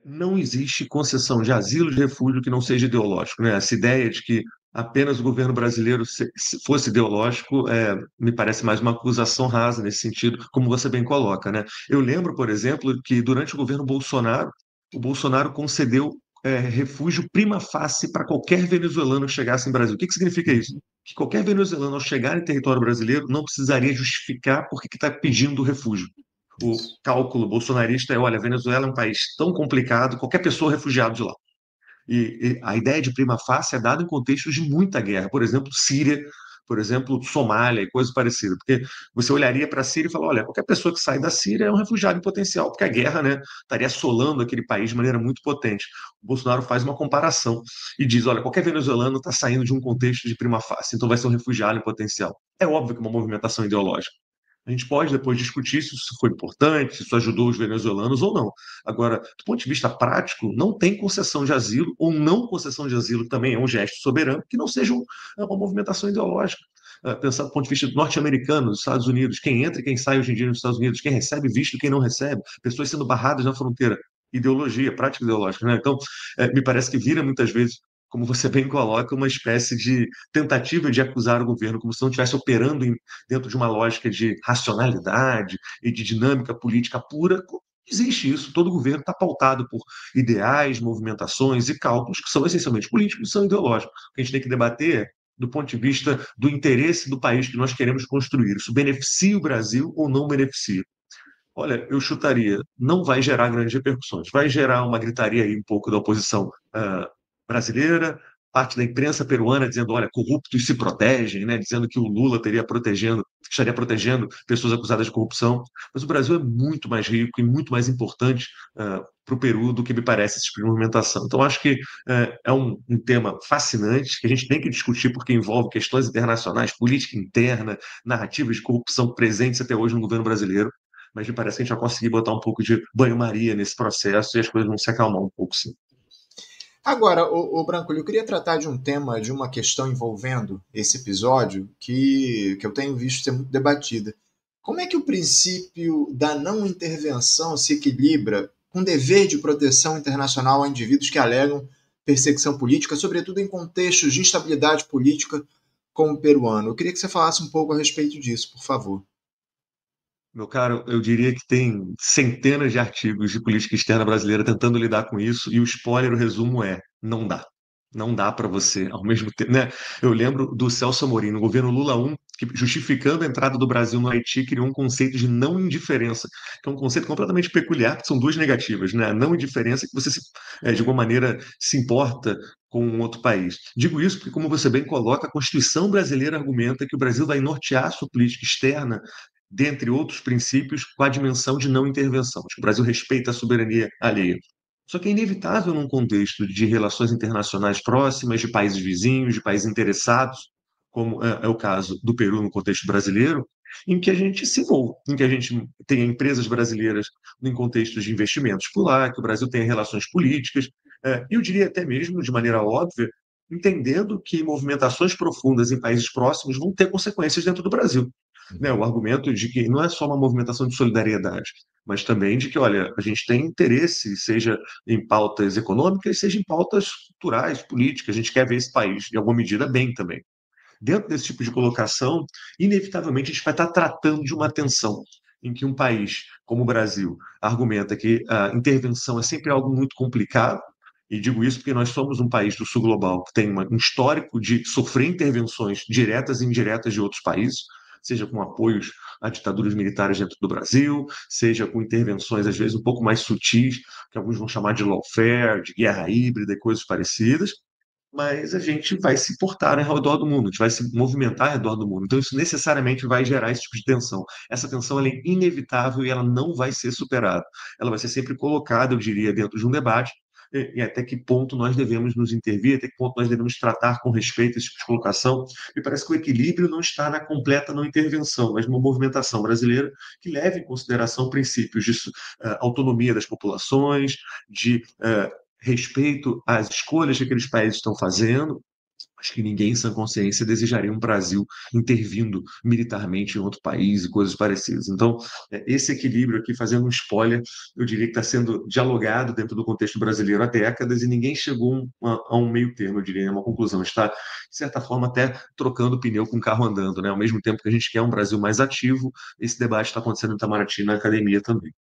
Não existe concessão de asilo, de refúgio que não seja ideológico, né? Essa ideia de que apenas o governo brasileiro se fosse ideológico, me parece mais uma acusação rasa nesse sentido, como você bem coloca, né? Eu lembro, por exemplo, que durante o governo Bolsonaro, o Bolsonaro concedeu refúgio prima facie para qualquer venezuelano que chegasse em Brasil. O que que significa isso? Uhum. Que qualquer venezuelano, ao chegar em território brasileiro, não precisaria justificar por que está pedindo refúgio. O Isso. cálculo bolsonarista é: olha, a Venezuela é um país tão complicado, qualquer pessoa é refugiado de lá. E a ideia de prima facie é dada em contextos de muita guerra, por exemplo, Síria, por exemplo, Somália e coisas parecidas, porque você olharia para a Síria e fala, olha, qualquer pessoa que sai da Síria é um refugiado em potencial, porque a guerra, né, estaria assolando aquele país de maneira muito potente. O Bolsonaro faz uma comparação e diz, olha, qualquer venezuelano está saindo de um contexto de prima facie, então vai ser um refugiado em potencial. É óbvio que é uma movimentação ideológica. A gente pode depois discutir se isso foi importante, se isso ajudou os venezuelanos ou não. Agora, do ponto de vista prático, não tem concessão de asilo ou não concessão de asilo, que também é um gesto soberano, que não seja uma movimentação ideológica. Pensar do ponto de vista norte-americano, dos Estados Unidos, quem entra e quem sai hoje em dia nos Estados Unidos, quem recebe visto e quem não recebe, pessoas sendo barradas na fronteira, ideologia, prática ideológica, né? Então, me parece que vira muitas vezes, como você bem coloca, uma espécie de tentativa de acusar o governo, como se não estivesse operando dentro de uma lógica de racionalidade e de dinâmica política pura. Existe isso, todo governo está pautado por ideais, movimentações e cálculos que são essencialmente políticos e são ideológicos. O que a gente tem que debater é do ponto de vista do interesse do país que nós queremos construir. Isso beneficia o Brasil ou não beneficia? Olha, eu chutaria, não vai gerar grandes repercussões. Vai gerar uma gritaria aí um pouco da oposição brasileira, parte da imprensa peruana dizendo, olha, corruptos se protegem, né? Dizendo que o Lula estaria protegendo pessoas acusadas de corrupção. Mas o Brasil é muito mais rico e muito mais importante para o Peru do que me parece esse tipo de movimentação. Então, acho que é um tema fascinante que a gente tem que discutir porque envolve questões internacionais, política interna, narrativas de corrupção presentes até hoje no governo brasileiro, mas me parece que a gente vai conseguir botar um pouco de banho-maria nesse processo e as coisas vão se acalmar um pouco, sim. Agora, o Branco, eu queria tratar de um tema, de uma questão envolvendo esse episódio que eu tenho visto ser muito debatida. Como é que o princípio da não intervenção se equilibra com o dever de proteção internacional a indivíduos que alegam perseguição política, sobretudo em contextos de instabilidade política como o peruano? Eu queria que você falasse um pouco a respeito disso, por favor. Meu caro, eu diria que tem centenas de artigos de política externa brasileira tentando lidar com isso, e o spoiler, o resumo é: não dá. Não dá para você, ao mesmo tempo, né? Eu lembro do Celso Amorim, no governo Lula I, que, justificando a entrada do Brasil no Haiti, criou um conceito de não indiferença, que é um conceito completamente peculiar, que são duas negativas, né? A não indiferença, que você, de alguma maneira, se importa com um outro país. Digo isso porque, como você bem coloca, a Constituição brasileira argumenta que o Brasil vai nortear a sua política externa dentre outros princípios, com a dimensão de não intervenção, de que o Brasil respeita a soberania alheia. Só que é inevitável num contexto de relações internacionais próximas, de países vizinhos, de países interessados, como é o caso do Peru no contexto brasileiro, em que a gente se envolva, em que a gente tenha empresas brasileiras em contextos de investimentos por lá, que o Brasil tenha relações políticas, eu diria até mesmo, de maneira óbvia, entendendo que movimentações profundas em países próximos vão ter consequências dentro do Brasil, né, o argumento de que não é só uma movimentação de solidariedade, mas também de que, olha, a gente tem interesse, seja em pautas econômicas, seja em pautas culturais, políticas, a gente quer ver esse país, em alguma medida, bem também. Dentro desse tipo de colocação, inevitavelmente a gente vai estar tratando de uma tensão em que um país como o Brasil argumenta que a intervenção é sempre algo muito complicado, e digo isso porque nós somos um país do sul global que tem um histórico de sofrer intervenções diretas e indiretas de outros países, seja com apoios a ditaduras militares dentro do Brasil, seja com intervenções, às vezes, um pouco mais sutis, que alguns vão chamar de lawfare, de guerra híbrida e coisas parecidas, mas a gente vai se portar ao redor do mundo, a gente vai se movimentar ao redor do mundo. Então, isso necessariamente vai gerar esse tipo de tensão. Essa tensão ela é inevitável e ela não vai ser superada. Ela vai ser sempre colocada, eu diria, dentro de um debate, e até que ponto nós devemos nos intervir, até que ponto nós devemos tratar com respeito esse tipo de colocação. Me parece que o equilíbrio não está na completa não intervenção, mas numa movimentação brasileira que leve em consideração princípios de autonomia das populações, de respeito às escolhas que aqueles países estão fazendo, Acho que ninguém em sã consciência desejaria um Brasil intervindo militarmente em outro país e coisas parecidas. Então, esse equilíbrio aqui, fazendo um spoiler, eu diria que está sendo dialogado dentro do contexto brasileiro há décadas e ninguém chegou a um meio termo, eu diria, a uma conclusão. Está, de certa forma, até trocando pneu com o carro andando, né? Ao mesmo tempo que a gente quer um Brasil mais ativo, esse debate está acontecendo em Itamaraty, na academia também.